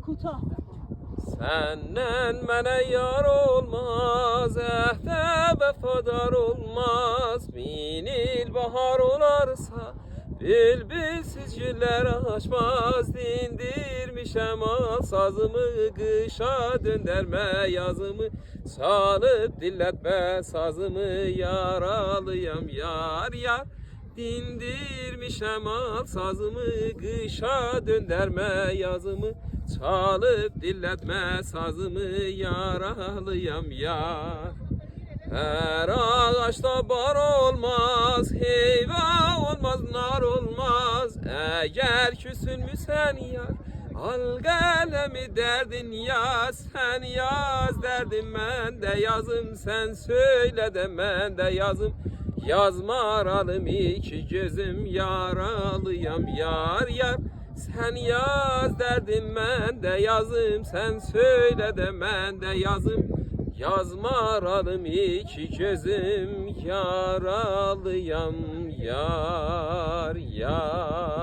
Kuta. Senden mənə yar olmaz, əhdə vəfadar olmaz. Min il bahar olarsa, bülbülsüz güllər açmaz. Dindirmişəm al sazımı, qışa döndərmə yazımı. Çalıb dinlətmə sazımı, yaralıyam yar yar. Dindirmişəm al sazımı, qışa döndərmə yazımı. Çalıb dinlətmə sazımı, yaralıyam yar. Her ağaçta bar olmaz, heyva olmaz, nar olmaz. Eğer küsülmüşsen yar, al kalemi derdin yaz. Sen yaz derdim ben de yazım, sen söyle de ben de yazım. Yazma aralım iki gözüm, yaralıyam yar yar. Sen yaz derdim ben de yazım, sen söyle de ben de yazım. Yazma aralım iki gözüm, yaralıyam yar yar.